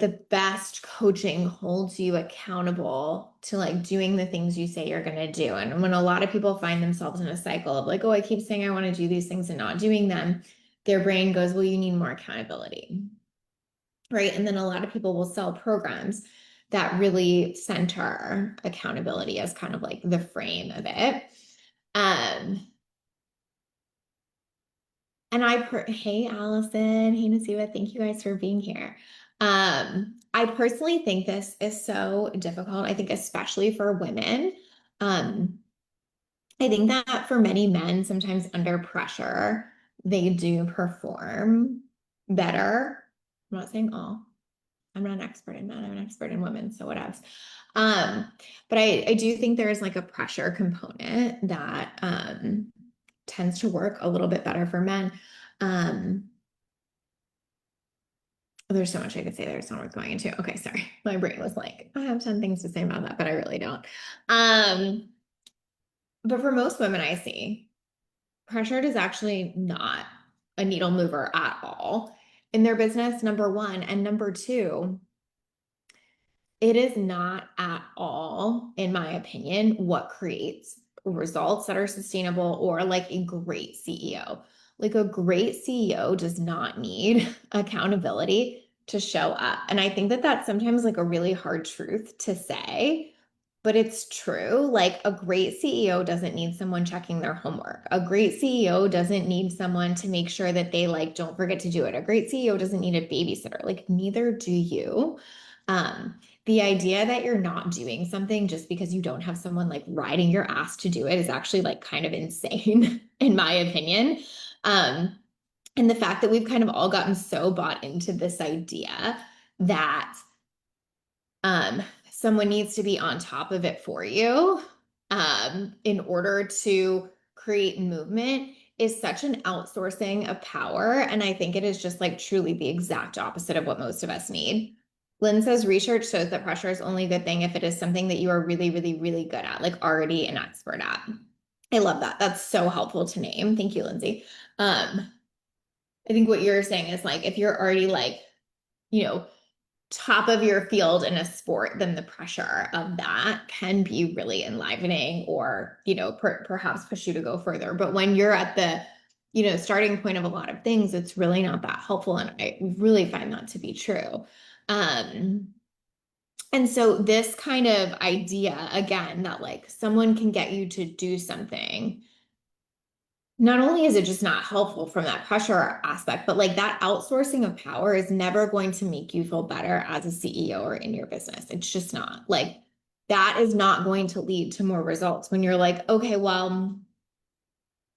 the best coaching holds you accountable to like doing the things you say you're going to do. And when a lot of people find themselves in a cycle of like, oh, I keep saying I want to do these things and not doing them, their brain goes, well, you need more accountability. Right. And then a lot of people will sell programs that really center accountability as kind of like the frame of it. Um, and hey, Allison, hey, Nasiba, thank you guys for being here. I personally think this is so difficult. I think especially for women. Um, I think that for many men, sometimes under pressure, they do perform better. I'm not saying all. I'm not an expert in men. I'm an expert in women, so what else? But I do think there is like a pressure component that tends to work a little bit better for men. Um, there's so much I could say there. It's not worth going into. Okay, sorry. My brain was like, I have 10 things to say about that, but I really don't. But for most women I see, pressure is actually not a needle mover at all in their business, number one. And number two, it is not at all, in my opinion, what creates results that are sustainable or like a great CEO. Like a great CEO does not need accountability to show up. And I think that that's sometimes like a really hard truth to say, but it's true. Like a great CEO doesn't need someone checking their homework. A great CEO doesn't need someone to make sure that they like don't forget to do it. A great CEO doesn't need a babysitter. Like neither do you. Um, the idea that you're not doing something just because you don't have someone like riding your ass to do it is actually like kind of insane, in my opinion. Um, and the fact that we've kind of all gotten so bought into this idea that someone needs to be on top of it for you in order to create movement is such an outsourcing of power. And I think it is just like truly the exact opposite of what most of us need. Lynn says research shows that pressure is only a good thing if it is something that you are really, really, really good at, like already an expert at. I love that. That's so helpful to name. Thank you, Lindsay. I think what you're saying is like if you're already like, you know, top of your field in a sport, then the pressure of that can be really enlivening or, perhaps push you to go further. But when you're at the, starting point of a lot of things, it's really not that helpful. And I really find that to be true. Um, and so this kind of idea, again, that like someone can get you to do something, not only is it just not helpful from that pressure aspect, but like that outsourcing of power is never going to make you feel better as a CEO or in your business. It's just not. Like that is not going to lead to more results when you're like, okay, well,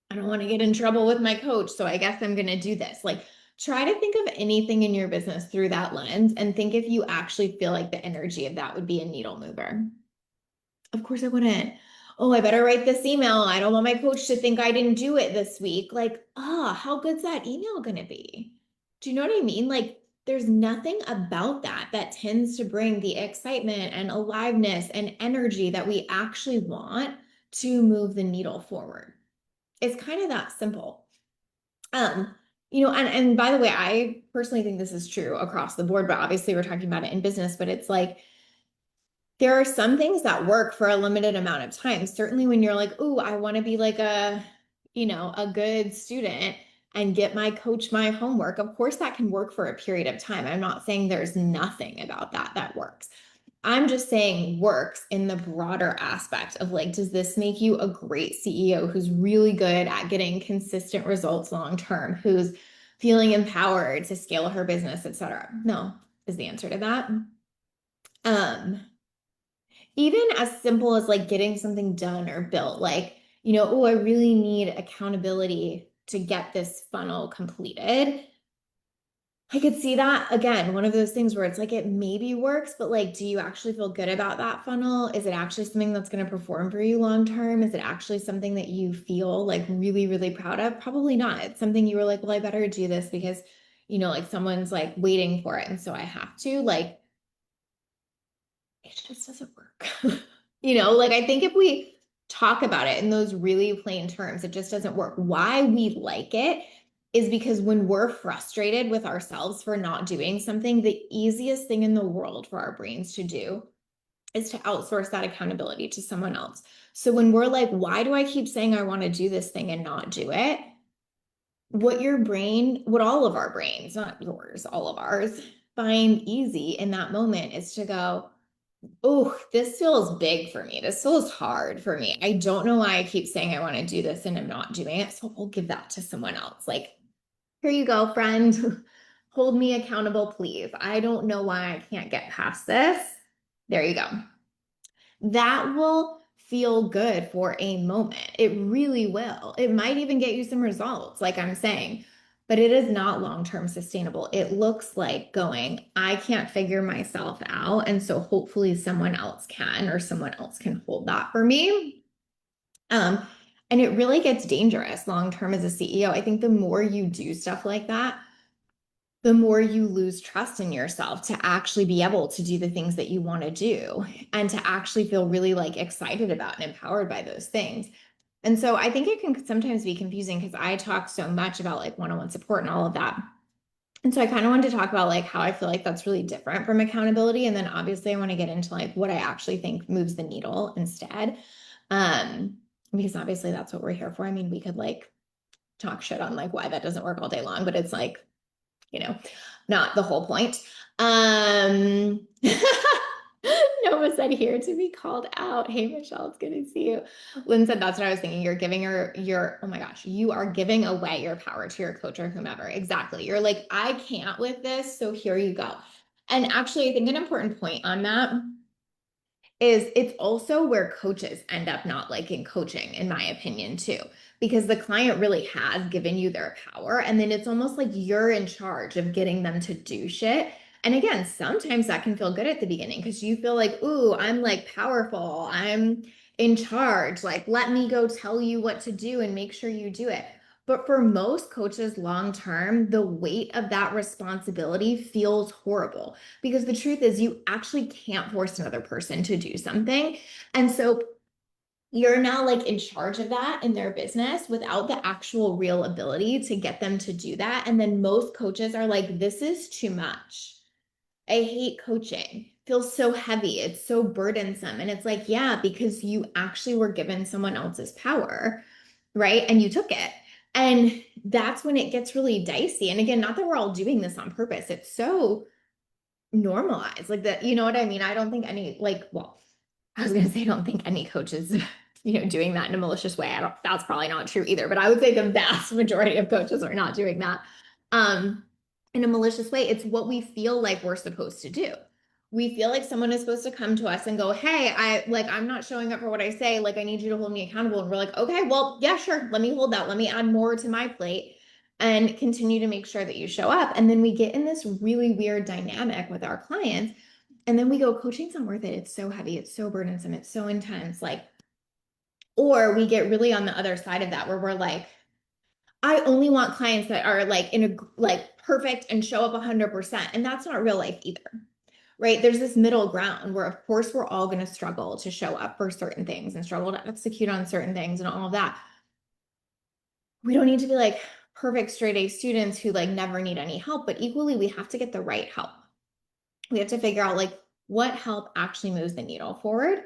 I don't want to get in trouble with my coach, so I guess I'm going to do this. Like try to think of anything in your business through that lens and think if you actually feel like the energy of that would be a needle mover. Of course I wouldn't. Oh, I better write this email. I don't want my coach to think I didn't do it this week. Like, how good's that email going to be? Do you know what I mean? Like, there's nothing about that that tends to bring the excitement and aliveness and energy that we actually want to move the needle forward. It's kind of that simple. And by the way, I personally think this is true across the board, but obviously we're talking about it in business, but it's like there are some things that work for a limited amount of time. Certainly when you're like, oh, I want to be like a good student and get my coach my homework. Of course, that can work for a period of time. I'm not saying there's nothing about that that works. I'm just saying works in the broader aspect of like, does this make you a great CEO who's really good at getting consistent results long term, who's feeling empowered to scale her business, etc.? No, is the answer to that. Um, Even as simple as like getting something done or built, like, oh, I really need accountability to get this funnel completed. I could see that again, one of those things where it's like it maybe works, but like, do you actually feel good about that funnel? Is it actually something that's going to perform for you long term? Is it actually something that you feel like really, really proud of? Probably not. It's something you were like, well, I better do this because, like someone's like waiting for it. And so I have to. Like, it just doesn't work. Like I think if we talk about it in those really plain terms, it just doesn't work. Why we like it is because when we're frustrated with ourselves for not doing something, the easiest thing in the world for our brains to do is to outsource that accountability to someone else. So when we're like, why do I keep saying I want to do this thing and not do it? What your brain, what all of our brains, not yours, all of ours, find easy in that moment is to go, oh, this feels big for me. This feels hard for me. I don't know why I keep saying I want to do this and I'm not doing it. So I'll give that to someone else. Like, here you go, friend. Hold me accountable, please. I don't know why I can't get past this. There you go. That will feel good for a moment. It really will. It might even get you some results, like I'm saying, but it is not long-term sustainable. It looks like going, I can't figure myself out. And so hopefully someone else can, or someone else can hold that for me. And it really gets dangerous long-term as a CEO. I think the more you do stuff like that, the more you lose trust in yourself to actually be able to do the things that you want to do and to actually feel really like excited about and empowered by those things. And so I think it can sometimes be confusing because I talk so much about like one-on-one support and all of that. And so I kind of wanted to talk about like how I feel like that's really different from accountability. And then obviously I want to get into like what I actually think moves the needle instead. Um, because obviously that's what we're here for. I mean, we could like talk shit on like why that doesn't work all day long, but it's like, you know, not the whole point. Nova said here to be called out. Hey, Michelle, it's good to see you. Lynn said that's what I was thinking. You're giving her oh my gosh, you are giving away your power to your coach or whomever. Exactly. You're like, I can't with this. So here you go. And actually, I think an important point on that is it's also where coaches end up not liking coaching, in my opinion, too, because the client really has given you their power. And then it's almost like you're in charge of getting them to do shit. And again, sometimes that can feel good at the beginning because you feel like, ooh, I'm like powerful. I'm in charge. Like, let me go tell you what to do and make sure you do it. But for most coaches long term, the weight of that responsibility feels horrible because the truth is you actually can't force another person to do something. And so you're now like in charge of that in their business without the actual real ability to get them to do that. And then most coaches are like, this is too much. I hate coaching. Feels so heavy. It's so burdensome. And it's like, yeah, because you actually were given someone else's power, right? And you took it. And that's when it gets really dicey. And again, not that we're all doing this on purpose. It's so normalized. Like that, you know what I mean? I don't think any, like, well, I was gonna say I don't think any coaches, doing that in a malicious way. I don't, that's probably not true either, but I would say the vast majority of coaches are not doing that. Um, in a malicious way. It's what we feel like we're supposed to do. We feel like someone is supposed to come to us and go, hey, I'm not showing up for what I say. Like, I need you to hold me accountable. And we're like, okay, well, yeah, sure. Let me hold that. Let me add more to my plate and continue to make sure that you show up. And then we get in this really weird dynamic with our clients. And then we go, coaching's not worth it. It's so heavy. It's so burdensome. It's so intense. Like, or we get really on the other side of that where we're like, I only want clients that are like in a like perfect and show up 100%. And that's not real life either. Right? There's this middle ground where of course we're all going to struggle to show up for certain things and struggle to execute on certain things and all of that. We don't need to be like perfect straight A students who like never need any help, but equally we have to get the right help. We have to figure out like what help actually moves the needle forward.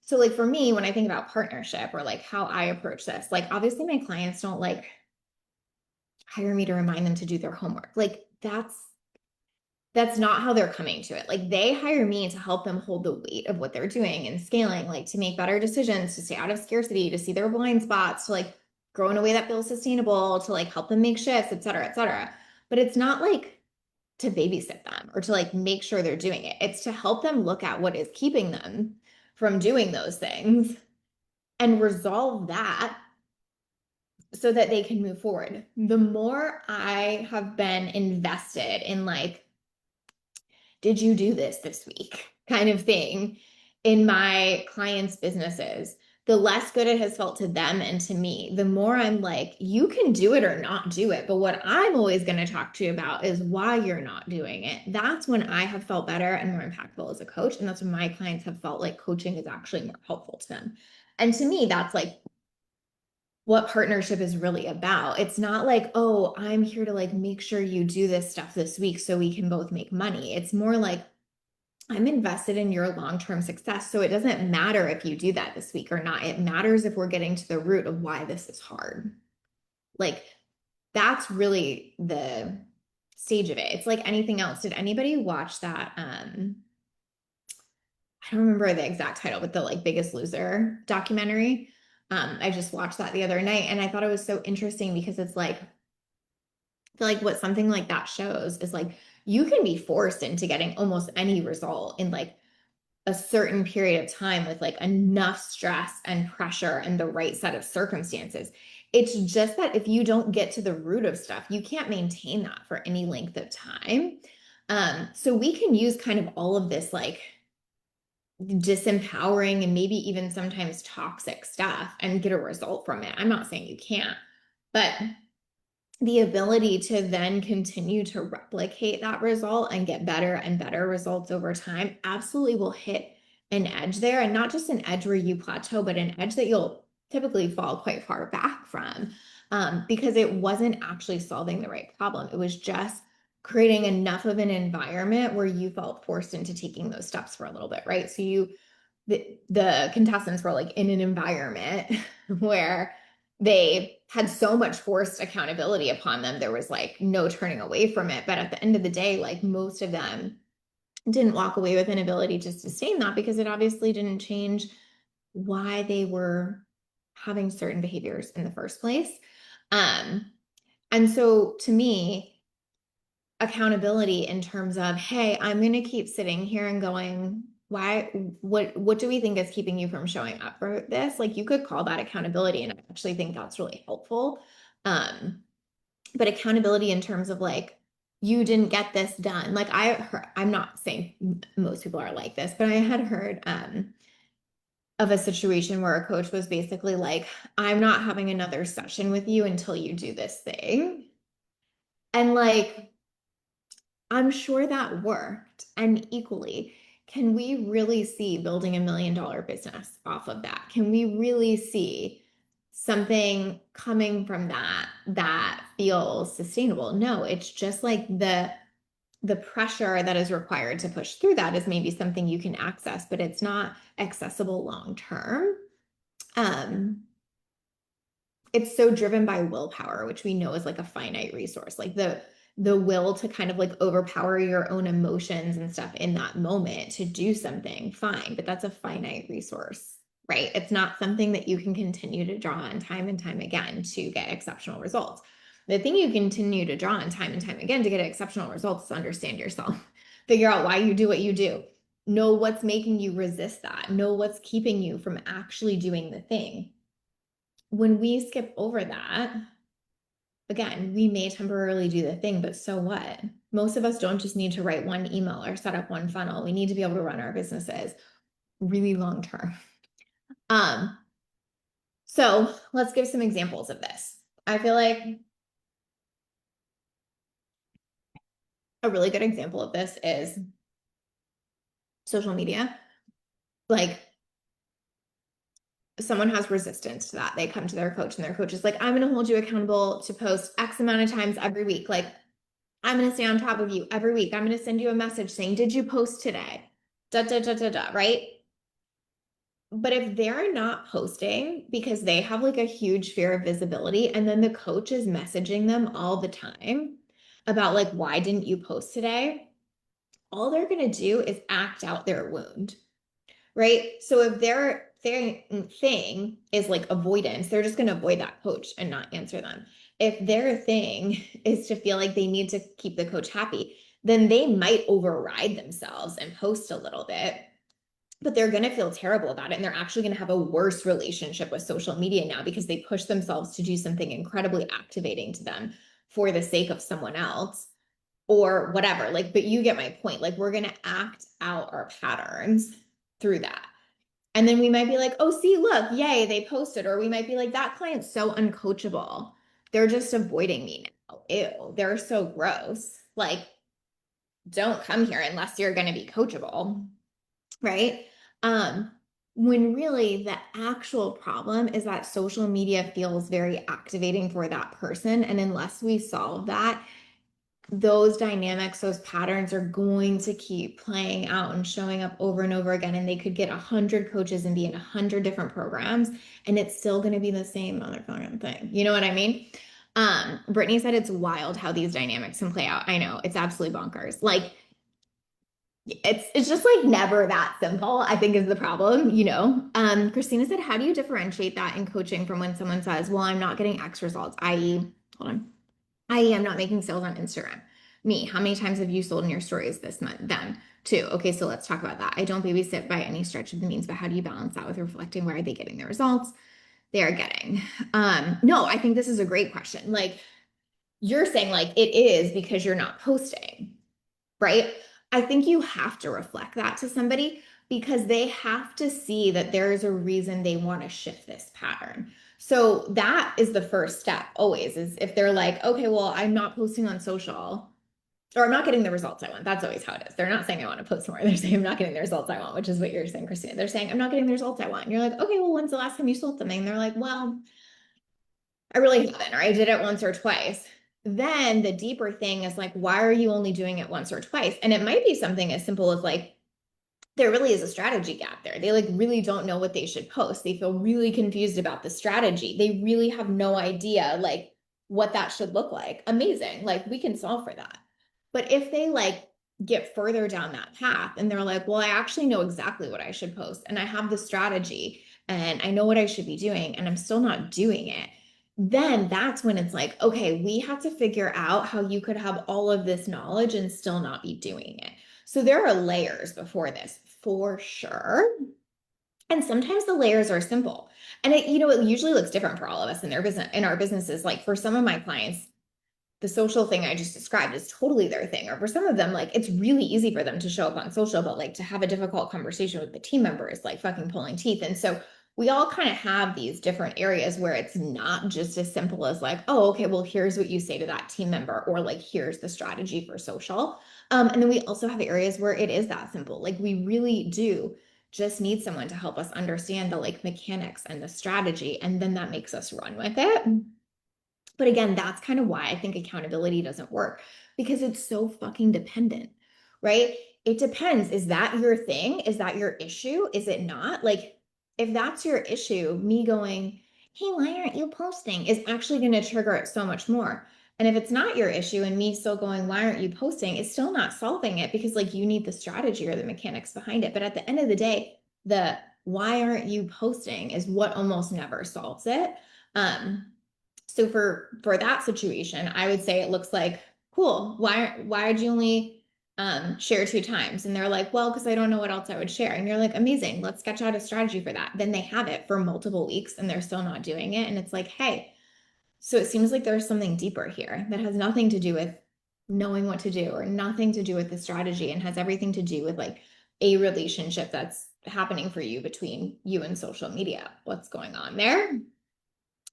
So like for me, when I think about partnership or like how I approach this, like obviously my clients don't like hire me to remind them to do their homework. Like that's not how they're coming to it. Like they hire me to help them hold the weight of what they're doing and scaling, like to make better decisions, to stay out of scarcity, to see their blind spots, to like grow in a way that feels sustainable, to like help them make shifts, et cetera, et cetera. But it's not like to babysit them or to like make sure they're doing it. It's to help them look at what is keeping them from doing those things and resolve that so that they can move forward. The more I have been invested in like, did you do this week kind of thing in my clients' businesses, the less good it has felt to them and to me. The more I'm like, you can do it or not do it. But what I'm always going to talk to you about is why you're not doing it. That's when I have felt better and more impactful as a coach. And that's when my clients have felt like coaching is actually more helpful to them. And to me, that's like what partnership is really about. It's not like, oh, I'm here to like make sure you do this stuff this week so we can both make money. It's more like, I'm invested in your long-term success. So it doesn't matter if you do that this week or not. It matters if we're getting to the root of why this is hard. Like that's really the stage of it. It's like anything else. Did anybody watch that? I don't remember the exact title, but the like Biggest Loser documentary. I just watched that the other night and I thought it was so interesting because it's like, I feel like what something like that shows is like you can be forced into getting almost any result in like a certain period of time with like enough stress and pressure and the right set of circumstances. It's just that if you don't get to the root of stuff, you can't maintain that for any length of time. So we can use kind of all of this like disempowering and maybe even sometimes toxic stuff and get a result from it. I'm not saying you can't, but the ability to then continue to replicate that result and get better and better results over time absolutely will hit an edge there. And not just an edge where you plateau, but an edge that you'll typically fall quite far back from because it wasn't actually solving the right problem. It was just creating enough of an environment where you felt forced into taking those steps for a little bit, right? So the contestants were like in an environment where they had so much forced accountability upon them. There was like no turning away from it. But at the end of the day, like most of them didn't walk away with an ability to sustain that because it obviously didn't change why they were having certain behaviors in the first place. Um, and so to me, accountability in terms of, hey, I'm going to keep sitting here and going, why, what do we think is keeping you from showing up for this? Like you could call that accountability. And I actually think that's really helpful. Um, but accountability in terms of like, you didn't get this done. Like I heard, I'm not saying most people are like this, but I had heard, of a situation where a coach was basically like, I'm not having another session with you until you do this thing. And like, I'm sure that worked. And equally, can we really see building $1 million business off of that? Can we really see something coming from that that feels sustainable? No, it's just like the pressure that is required to push through that is maybe something you can access, but it's not accessible long term. Um, it's so driven by willpower, which we know is like a finite resource. Like the will to kind of like overpower your own emotions and stuff in that moment to do something, fine, but that's a finite resource, right? It's not something that you can continue to draw on time and time again to get exceptional results. The thing you continue to draw on time and time again to get exceptional results is understand yourself, figure out why you do what you do, know what's making you resist that, know what's keeping you from actually doing the thing. When we skip over that, again, we may temporarily do the thing, but so what? Most of us don't just need to write one email or set up one funnel. We need to be able to run our businesses really long term. Um, so let's give some examples of this. I feel like a really good example of this is social media. Like someone has resistance to that. They come to their coach and their coach is like, I'm going to hold you accountable to post X amount of times every week. Like I'm going to stay on top of you every week. I'm going to send you a message saying, did you post today? Da, da, da, da, da, right? But if they're not posting because they have like a huge fear of visibility, and then the coach is messaging them all the time about like, why didn't you post today? All they're going to do is act out their wound, right? So if their thing is like avoidance, they're just going to avoid that coach and not answer them. If their thing is to feel like they need to keep the coach happy, then they might override themselves and post a little bit, but they're going to feel terrible about it. And they're actually going to have a worse relationship with social media now because they push themselves to do something incredibly activating to them for the sake of someone else or whatever. Like, but you get my point. Like, we're going to act out our patterns through that. And then we might be like, oh, see, look, yay, they posted. Or we might be like, that client's so uncoachable. They're just avoiding me now. Ew, they're so gross. Like, don't come here unless you're going to be coachable. Right. Um, when really the actual problem is that social media feels very activating for that person. And unless we solve that, those dynamics, those patterns are going to keep playing out and showing up over and over again. And they could get 100 coaches and be in 100 different programs, and it's still going to be the same motherfucking thing. You know what I mean? Brittany said it's wild how these dynamics can play out. I know it's absolutely bonkers. Like it's just like never that simple, I think is the problem, you know. Christina said, how do you differentiate that in coaching from when someone says, well, I'm not getting X results, i.e., hold on, i.e., I'm not making sales on Instagram. Me, how many times have you sold in your stories this month? Them, too. Okay, so let's talk about that. I don't babysit by any stretch of the means, but how do you balance that with reflecting where are they getting the results they are getting? No, I think this is a great question. Like you're saying, like it is because you're not posting, right? I think you have to reflect that to somebody because they have to see that there is a reason they want to shift this pattern. So that is the first step always is if they're like, okay, well, I'm not posting on social or I'm not getting the results I want. That's always how it is. They're not saying I want to post more. They're saying I'm not getting the results I want, which is what you're saying, Christina. They're saying I'm not getting the results I want. And you're like, okay, well, when's the last time you sold something? And they're like, well, I really haven't, or I did it once or twice. Then the deeper thing is like, why are you only doing it once or twice? And it might be something as simple as like, there really is a strategy gap there. They like really don't know what they should post. They feel really confused about the strategy. They really have no idea like what that should look like. Amazing. Like we can solve for that. But if they like get further down that path and they're like, well, I actually know exactly what I should post and I have the strategy and I know what I should be doing and I'm still not doing it, then that's when it's like, okay, we have to figure out how you could have all of this knowledge and still not be doing it. So there are layers before this for sure. And sometimes the layers are simple. And it, you know, it usually looks different for all of us in their business, in our businesses. Like for some of my clients, the social thing I just described is totally their thing. Or for some of them, like it's really easy for them to show up on social, but like to have a difficult conversation with the team member is like fucking pulling teeth. And so we all kind of have these different areas where it's not just as simple as like, oh, okay, well, here's what you say to that team member, or like, here's the strategy for social. And then we also have areas where it is that simple. Like we really do just need someone to help us understand the like mechanics and the strategy, and then that makes us run with it. But again, that's kind of why I think accountability doesn't work because it's so fucking dependent, right? It depends. Is that your thing? Is that your issue? Is it not? Like, if that's your issue, me going, hey, why aren't you posting is actually going to trigger it so much more. And if it's not your issue and me still going, why aren't you posting? It's still not solving it because, like, you need the strategy or the mechanics behind it. But at the end of the day, the why aren't you posting is what almost never solves it. So for that situation, I would say it looks like, cool. Why'd you only share 2 times? And they're like, well, because I don't know what else I would share. And you're like, amazing. Let's sketch out a strategy for that. Then they have it for multiple weeks and they're still not doing it. And it's like, hey, so it seems like there's something deeper here that has nothing to do with knowing what to do or nothing to do with the strategy and has everything to do with like a relationship that's happening for you between you and social media. What's going on there?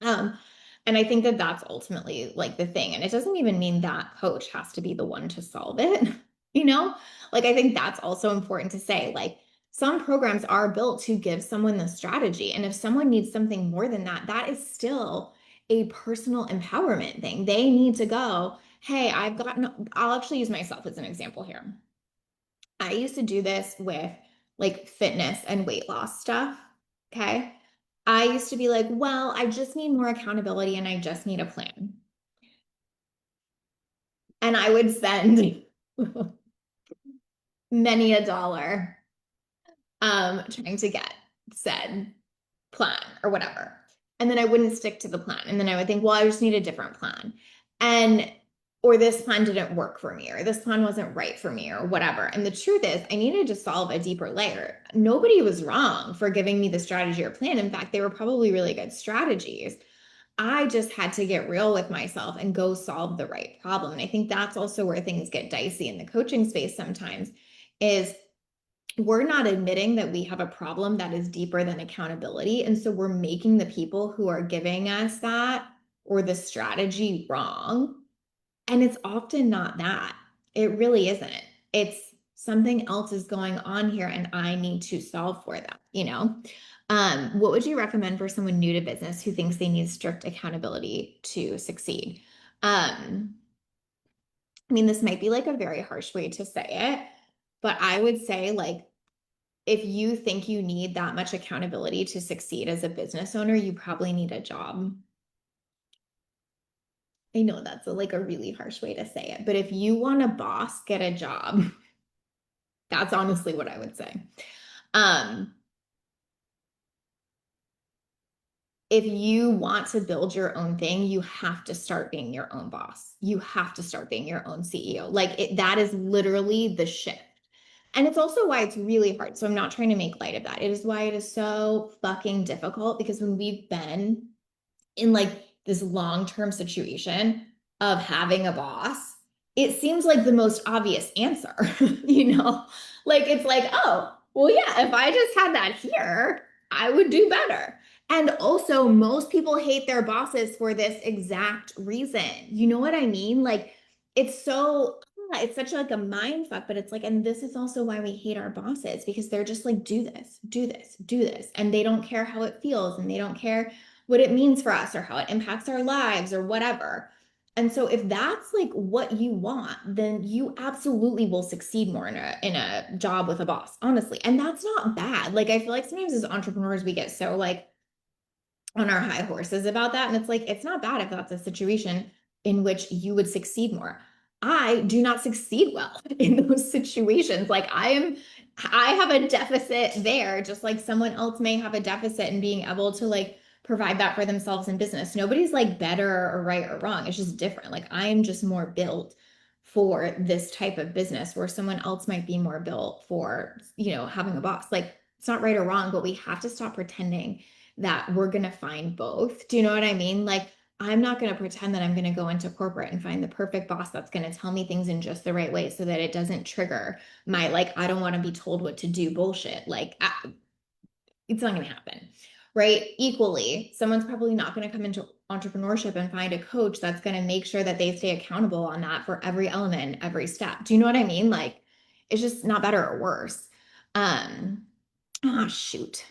Um, and I think that that's ultimately like the thing. And it doesn't even mean that coach has to be the one to solve it, you know? Like, I think that's also important to say. Like, some programs are built to give someone the strategy. And if someone needs something more than that, that is still a personal empowerment thing. They need to go, hey, I'll actually use myself as an example here. I used to do this with like fitness and weight loss stuff. Okay. I used to be like, well, I just need more accountability and I just need a plan. And I would spend many a dollar trying to get said plan or whatever. And then I wouldn't stick to the plan. And then I would think, well, I just need a different plan. And or this plan didn't work for me, or this plan wasn't right for me, or whatever. And the truth is, I needed to solve a deeper layer. Nobody was wrong for giving me the strategy or plan. In fact, they were probably really good strategies. I just had to get real with myself and go solve the right problem. And I think that's also where things get dicey in the coaching space sometimes is we're not admitting that we have a problem that is deeper than accountability. And so we're making the people who are giving us that or the strategy wrong. And it's often not that. It really isn't. It's something else is going on here and I need to solve for them, you know? What would you recommend for someone new to business who thinks they need strict accountability to succeed? I mean, this might be like a very harsh way to say it, but I would say, like, if you think you need that much accountability to succeed as a business owner, you probably need a job. I know that's like a really harsh way to say it, but if you want a boss, get a job. That's honestly what I would say. Um, if you want to build your own thing, you have to start being your own boss. You have to start being your own CEO. That is literally the shift. And it's also why it's really hard. So I'm not trying to make light of that. It is why it is so fucking difficult because when we've been in like this long-term situation of having a boss, it seems like the most obvious answer, you know? Like it's like, oh, well, yeah, if I just had that here, I would do better. And also, most people hate their bosses for this exact reason. You know what I mean? Like, it's so, it's such like a mind fuck, but it's like, and this is also why we hate our bosses because they're just like, do this, do this, do this. And they don't care how it feels and they don't care what it means for us or how it impacts our lives or whatever. And so if that's like what you want, then you absolutely will succeed more in a job with a boss, honestly. And that's not bad. Like I feel like sometimes as entrepreneurs we get so like on our high horses about that and it's like it's not bad if that's a situation in which you would succeed more. I do not succeed well in those situations. Like I have a deficit there just like someone else may have a deficit in being able to like provide that for themselves in business. Nobody's like better or right or wrong. It's just different. Like I am just more built for this type of business where someone else might be more built for, having a boss. Like it's not right or wrong, but we have to stop pretending that we're going to find both. Do you know what I mean? Like I'm not going to pretend that I'm going to go into corporate and find the perfect boss that's going to tell me things in just the right way so that it doesn't trigger my like I don't want to be told what to do bullshit. It's not going to happen. Right? Equally, someone's probably not going to come into entrepreneurship and find a coach that's going to make sure that they stay accountable on that for every element, every step. Do you know what I mean? Like, it's just not better or worse. Oh, shoot.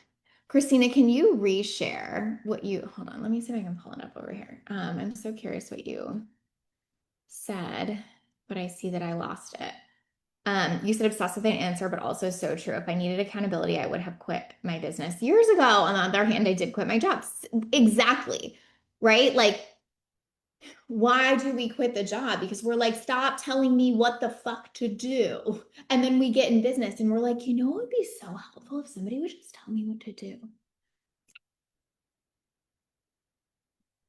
Christina, can you reshare hold on, let me see if I can pull it up over here. I'm so curious what you said, but I see that I lost it. You said obsessed with an answer, but also so true. If I needed accountability, I would have quit my business years ago. On the other hand, I did quit my job. Exactly. Right? Like, why do we quit the job? Because we're like, stop telling me what the fuck to do. And then we get in business and we're like, it would be so helpful if somebody would just tell me what to do.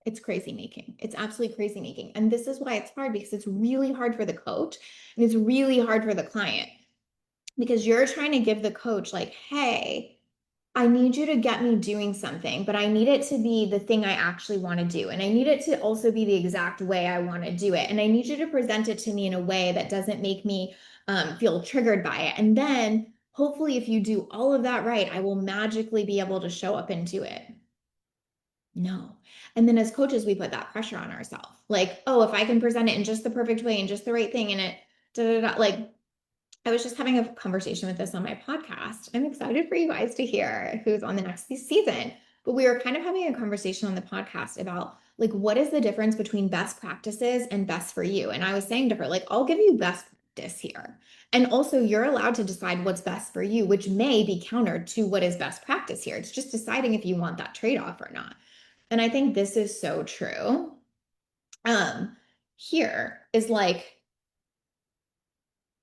It's crazy making. It's absolutely crazy making. And this is why it's hard because it's really hard for the coach and it's really hard for the client because you're trying to give the coach like, hey, I need you to get me doing something, but I need it to be the thing I actually want to do. And I need it to also be the exact way I want to do it. And I need you to present it to me in a way that doesn't make me feel triggered by it. And then hopefully, if you do all of that right, I will magically be able to show up and do it. No. And then as coaches, we put that pressure on ourselves. Like, oh, if I can present it in just the perfect way and just the right thing and it, da, da, da, like, I was just having a conversation with this on my podcast. I'm excited for you guys to hear who's on the next season. But we were kind of having a conversation on the podcast about like, what is the difference between best practices and best for you? And I was saying to her, like, I'll give you best practice here. And also, you're allowed to decide what's best for you, which may be counter to what is best practice here. It's just deciding if you want that trade off or not. And I think this is so true. Here is like,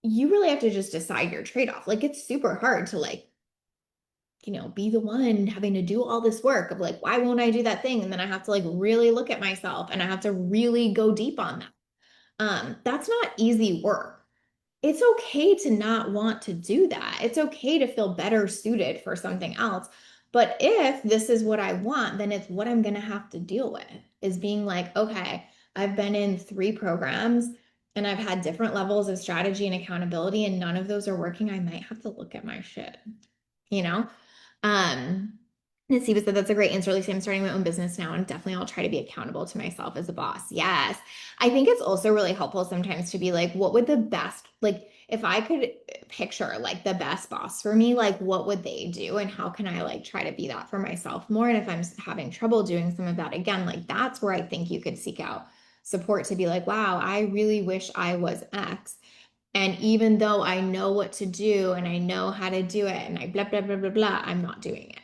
you really have to just decide your trade-off. Like it's super hard to like, be the one having to do all this work of like, why won't I do that thing? And then I have to like really look at myself and I have to really go deep on that. That's not easy work. It's okay to not want to do that. It's okay to feel better suited for something else. But if this is what I want, then it's what I'm going to have to deal with is being like, okay, I've been in 3 programs and I've had different levels of strategy and accountability and none of those are working. I might have to look at my shit, you know? Um, and Siva said that's a great answer. At least I'm starting my own business now, and definitely I'll try to be accountable to myself as a boss. Yes. I think it's also really helpful sometimes to be like, what would the best, like, if I could picture like the best boss for me, like what would they do and how can I like try to be that for myself more? And if I'm having trouble doing some of that again, like that's where I think you could seek out support to be like, wow, I really wish I was X. And even though I know what to do and I know how to do it and I blah, blah, blah, blah, blah, I'm not doing it.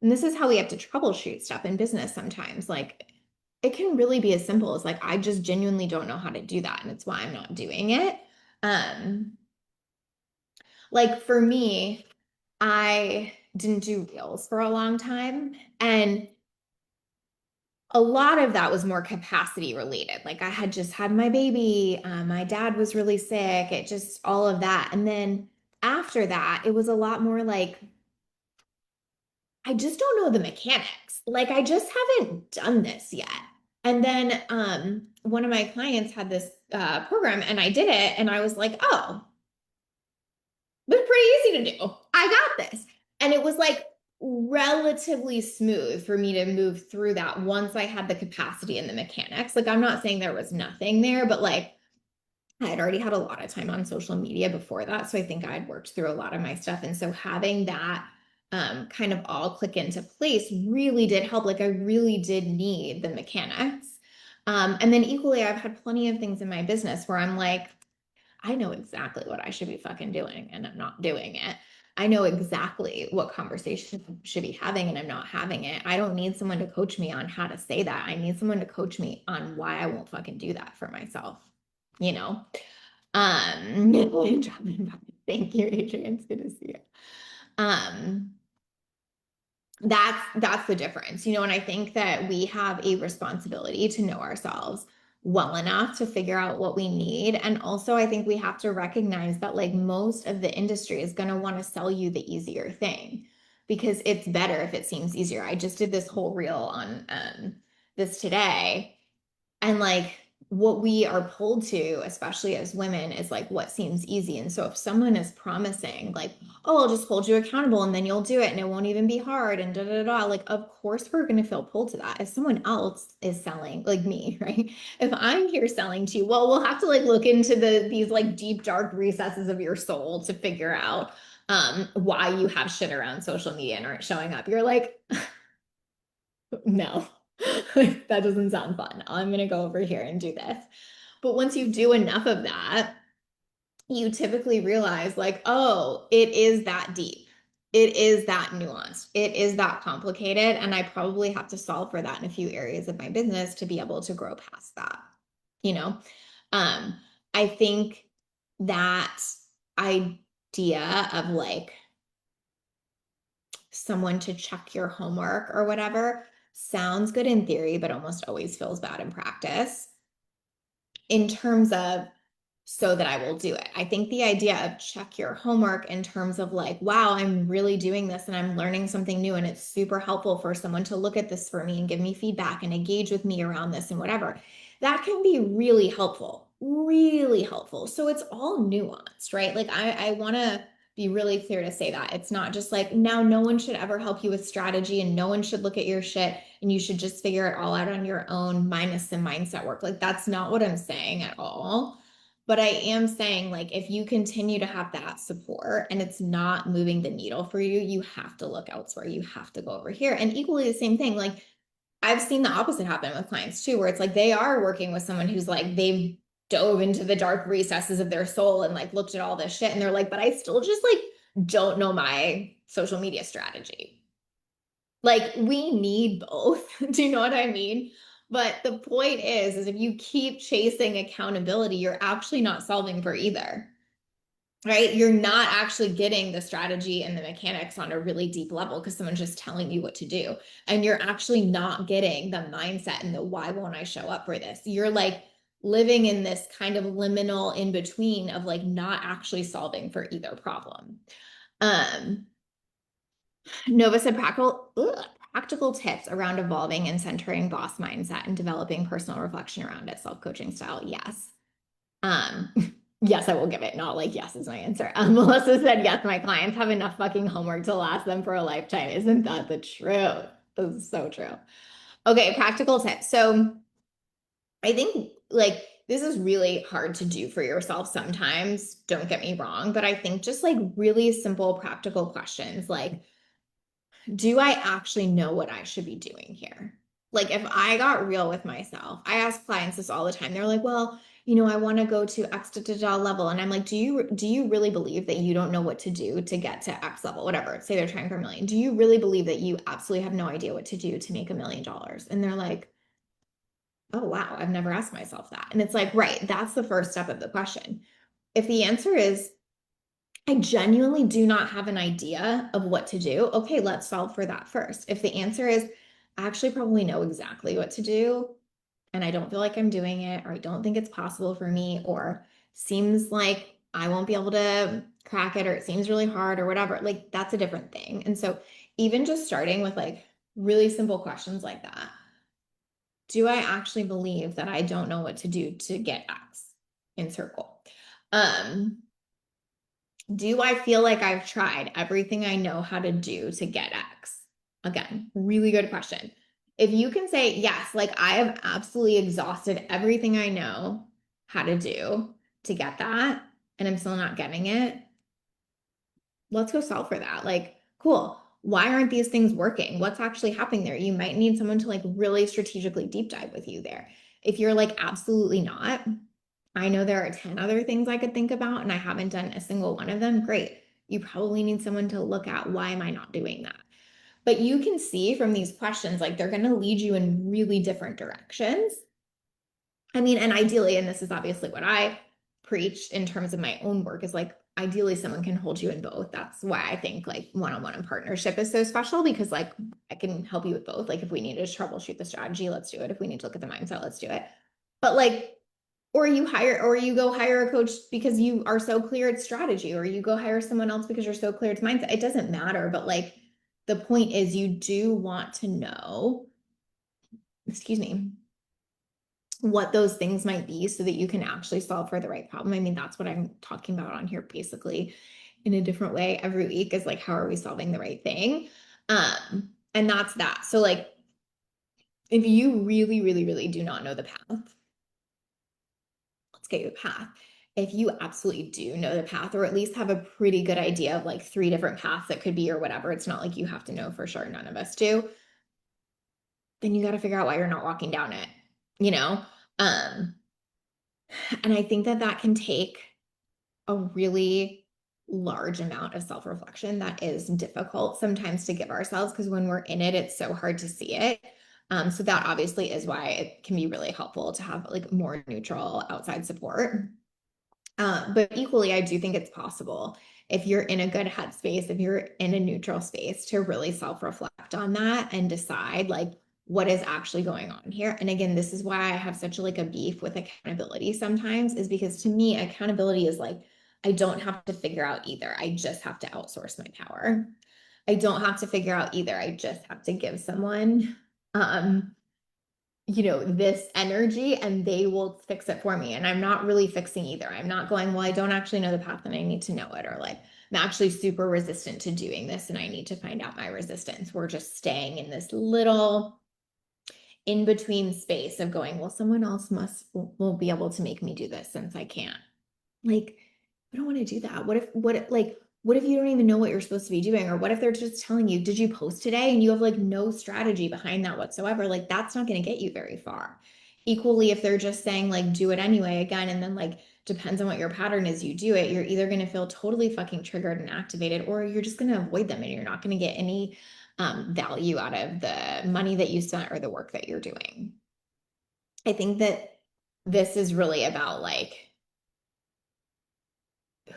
And this is how we have to troubleshoot stuff in business sometimes. Like it can really be as simple as like, I just genuinely don't know how to do that. And it's why I'm not doing it. Um, like for me, I didn't do reels for a long time. And a lot of that was more capacity related. Like I had just had my baby, my dad was really sick, it just all of that. And then after that, it was a lot more like, I just don't know the mechanics. Like I just haven't done this yet. And then one of my clients had this program and I did it and I was like, oh, it's pretty easy to do. I got this. And it was like relatively smooth for me to move through that once I had the capacity and the mechanics. Like, I'm not saying there was nothing there, but like, I had already had a lot of time on social media before that. So I think I had worked through a lot of my stuff. And so having that kind of all click into place really did help. Like, I really did need the mechanics. And then equally, I've had plenty of things in my business where I'm like, I know exactly what I should be fucking doing and I'm not doing it. I know exactly what conversation I should be having and I'm not having it. I don't need someone to coach me on how to say that. I need someone to coach me on why I won't fucking do that for myself. You know? Um, thank you, Adrian. It's good to see you. Um, that's the difference, you know, and I think that we have a responsibility to know ourselves well enough to figure out what we need. And also, I think we have to recognize that like most of the industry is going to want to sell you the easier thing because it's better if it seems easier. I just did this whole reel on this today and like what we are pulled to, especially as women, is like what seems easy. And so if someone is promising, like, oh, I'll just hold you accountable and then you'll do it and it won't even be hard and da da da, like, of course we're going to feel pulled to that. If someone else is selling, like me, right? If I'm here selling to you, well, we'll have to like look into these like deep, dark recesses of your soul to figure out why you have shit around social media and aren't showing up. You're like, no, that doesn't sound fun. I'm going to go over here and do this. But once you do enough of that, you typically realize, like, oh, it is that deep. It is that nuanced. It is that complicated. And I probably have to solve for that in a few areas of my business to be able to grow past that. You know, um, I think that idea of like, someone to check your homework or whatever sounds good in theory, but almost always feels bad in practice in terms of so that I will do it. I think the idea of check your homework in terms of like, wow, I'm really doing this and I'm learning something new and it's super helpful for someone to look at this for me and give me feedback and engage with me around this and whatever. That can be really helpful, really helpful. So it's all nuanced, right? Like I want to be really clear to say that it's not just like now no one should ever help you with strategy and no one should look at your shit and you should just figure it all out on your own minus the mindset work. Like that's not what I'm saying at all. But I am saying, like, if you continue to have that support and it's not moving the needle for you, you have to look elsewhere. You have to go over here. And equally the same thing, like, I've seen the opposite happen with clients too, where it's like they are working with someone who's like, they've dove into the dark recesses of their soul and like looked at all this shit. And they're like, but I still just like don't know my social media strategy. Like we need both. Do you know what I mean? But the point is if you keep chasing accountability, you're actually not solving for either, right? You're not actually getting the strategy and the mechanics on a really deep level because someone's just telling you what to do. And you're actually not getting the mindset and the why won't I show up for this? You're like living in this kind of liminal in between of like not actually solving for either problem. Um, Nova said practical tips around evolving and centering boss mindset and developing personal reflection around it, self-coaching style. Yes. Um, yes, I will give it. Not like yes is my answer. Melissa said, yes, my clients have enough fucking homework to last them for a lifetime. Isn't that the truth? This is so true. Okay, practical tips. So I think like this is really hard to do for yourself sometimes, don't get me wrong, but I think just like really simple, practical questions like, do I actually know what I should be doing here? Like if I got real with myself, I ask clients this all the time. They're like, well, I want to go to X level. And I'm like, do you really believe that you don't know what to do to get to X level? Whatever. Say they're trying for a million. Do you really believe that you absolutely have no idea what to do to make $1 million? And they're like, oh wow, I've never asked myself that. And it's like, right, that's the first step of the question. If the answer is I genuinely do not have an idea of what to do. Okay, let's solve for that first. If the answer is, I actually probably know exactly what to do, and I don't feel like I'm doing it, or I don't think it's possible for me, or seems like I won't be able to crack it, or it seems really hard, or whatever, like that's a different thing. And so, even just starting with like really simple questions like that, do I actually believe that I don't know what to do to get X in circle? Um, do I feel like I've tried everything I know how to do to get X? Again, really good question. If you can say, yes, like I have absolutely exhausted everything I know how to do to get that, and I'm still not getting it, let's go solve for that. Like, cool. Why aren't these things working? What's actually happening there? You might need someone to like really strategically deep dive with you there. If you're like, absolutely not, I know there are 10 other things I could think about and I haven't done a single one of them. Great. You probably need someone to look at why am I not doing that? But you can see from these questions, like they're going to lead you in really different directions. I mean, and ideally, and this is obviously what I preach in terms of my own work, is like ideally someone can hold you in both. That's why I think like one-on-one and partnership is so special because like I can help you with both. Like if we need to troubleshoot the strategy, let's do it. If we need to look at the mindset, let's do it. But like, or you go hire a coach because you are so clear it's strategy, or you go hire someone else because you're so clear it's mindset. It doesn't matter. But like the point is you do want to know, excuse me, what those things might be so that you can actually solve for the right problem. I mean, that's what I'm talking about on here basically in a different way every week is like, how are we solving the right thing? And that's that. So like, if you really, really, really do not know the path, let's get you a path. If you absolutely do know the path, or at least have a pretty good idea of like 3 different paths that could be or whatever, it's not like you have to know for sure. None of us do. Then you got to figure out why you're not walking down it, you know? Um, and I think that that can take a really large amount of self-reflection that is difficult sometimes to give ourselves because when we're in it, it's so hard to see it. So that obviously is why it can be really helpful to have like more neutral outside support. But equally, I do think it's possible if you're in a good headspace, if you're in a neutral space to really self-reflect on that and decide like what is actually going on here. And again, this is why I have such like a beef with accountability sometimes, is because to me, accountability is like, I don't have to figure out either. I just have to outsource my power. I don't have to figure out either. I just have to give someone um this energy and they will fix it for me. And I'm not really fixing either. I'm not going, well, I don't actually know the path and I need to know it. Or like, I'm actually super resistant to doing this and I need to find out my resistance. We're just staying in this little in between space of going, well, someone else will be able to make me do this since I can't. Like, I don't want to do that. What if you don't even know what you're supposed to be doing? Or what if they're just telling you, did you post today? And you have like no strategy behind that whatsoever. Like that's not going to get you very far. Equally, if they're just saying like, do it anyway again, and then like, depends on what your pattern is, you do it, you're either going to feel totally fucking triggered and activated, or you're just going to avoid them and you're not going to get any value out of the money that you spent or the work that you're doing. I think that this is really about like,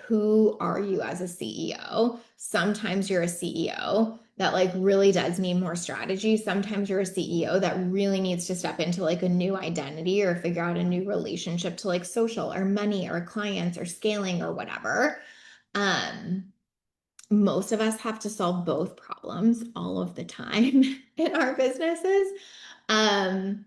who are you as a CEO? Sometimes you're a CEO that like really does need more strategy. Sometimes you're a CEO that really needs to step into like a new identity or figure out a new relationship to like social or money or clients or scaling or whatever. Um, Most of us have to solve both problems all of the time in our businesses. Um,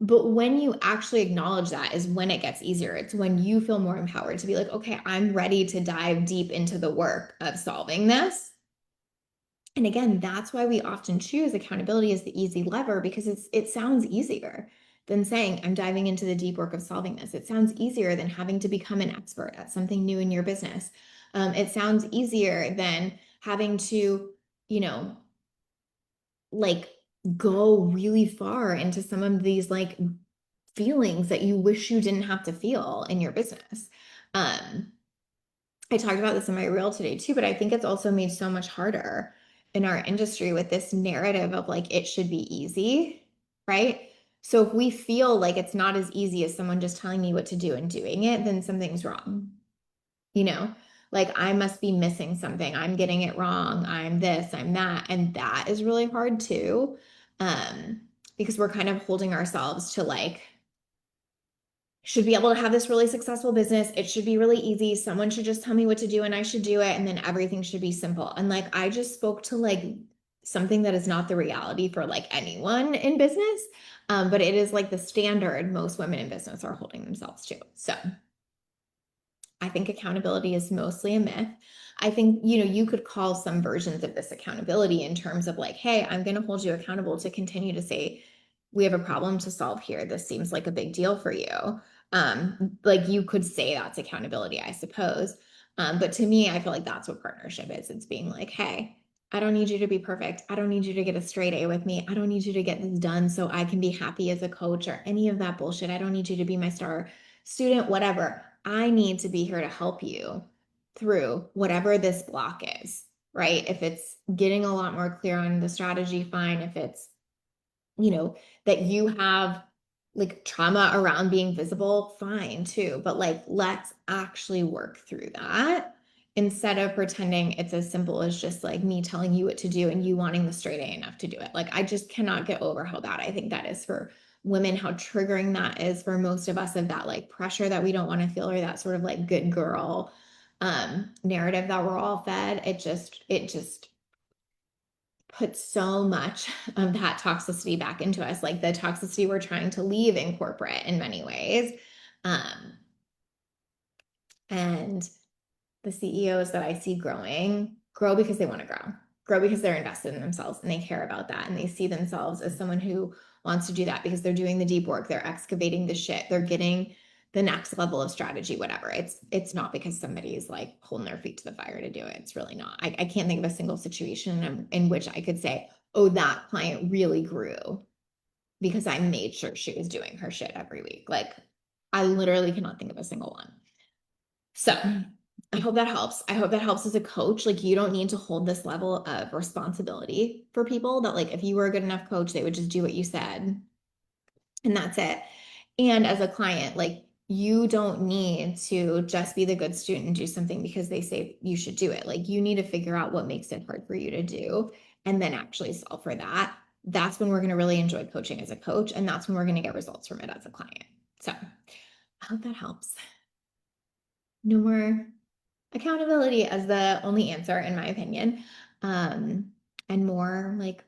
but when you actually acknowledge that is when it gets easier. It's when you feel more empowered to be like, okay, I'm ready to dive deep into the work of solving this. And again, that's why we often choose accountability as the easy lever because it sounds easier. than saying, I'm diving into the deep work of solving this. It sounds easier than having to become an expert at something new in your business. It sounds easier than having to, you know, like go really far into some of these like feelings that you wish you didn't have to feel in your business. Um, I talked about this in my reel today too, but I think it's also made so much harder in our industry with this narrative of like it should be easy, right? So if we feel like it's not as easy as someone just telling me what to do and doing it, then something's wrong. You know, like I must be missing something. I'm getting it wrong. I'm this, I'm that. And that is really hard too. Because we're kind of holding ourselves to like should be able to have this really successful business. It should be really easy. Someone should just tell me what to do and I should do it. And then everything should be simple. And like, I just spoke to like something that is not the reality for like anyone in business. But it is like the standard most women in business are holding themselves to. So I think accountability is mostly a myth. I think, you could call some versions of this accountability in terms of like, hey, I'm going to hold you accountable to continue to say, we have a problem to solve here. This seems like a big deal for you. Like you could say that's accountability, I suppose. But to me, I feel like that's what partnership is. It's being like, hey, I don't need you to be perfect. I don't need you to get a straight A with me. I don't need you to get this done so I can be happy as a coach or any of that bullshit. I don't need you to be my star student, whatever. I need to be here to help you through whatever this block is, right? If it's getting a lot more clear on the strategy, fine. If it's, that you have like trauma around being visible, fine too. But like, let's actually work through that instead of pretending it's as simple as just like me telling you what to do and you wanting the straight A enough to do it. Like, I just cannot get over how bad I think that is for women, how triggering that is for most of us of that like pressure that we don't want to feel or that sort of like good girl narrative that we're all fed. It just put so much of that toxicity back into us, like the toxicity we're trying to leave in corporate in many ways. Um, and the CEOs that I see growing grow because they want to grow because they're invested in themselves and they care about that. And they see themselves as someone who wants to do that because they're doing the deep work, they're excavating the shit, they're getting the next level of strategy, whatever. It's not because somebody is like holding their feet to the fire to do it. It's really not. I can't think of a single situation in which I could say, oh, that client really grew because I made sure she was doing her shit every week. Like I literally cannot think of a single one. So I hope that helps. I hope that helps as a coach. Like you don't need to hold this level of responsibility for people that like if you were a good enough coach, they would just do what you said and that's it. And as a client, like you don't need to just be the good student and do something because they say you should do it. Like you need to figure out what makes it hard for you to do and then actually solve for that. That's when we're going to really enjoy coaching as a coach. And that's when we're going to get results from it as a client. So I hope that helps. No more accountability as the only answer, in my opinion, and more like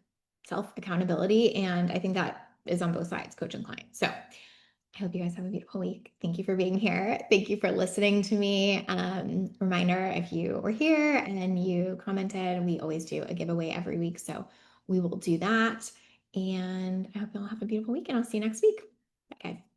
self accountability. And I think that is on both sides, coach and client. So I hope you guys have a beautiful week. Thank you for being here. Thank you for listening to me. Reminder if you were here and you commented, we always do a giveaway every week. So we will do that. And I hope you all have a beautiful week and I'll see you next week. Bye, guys.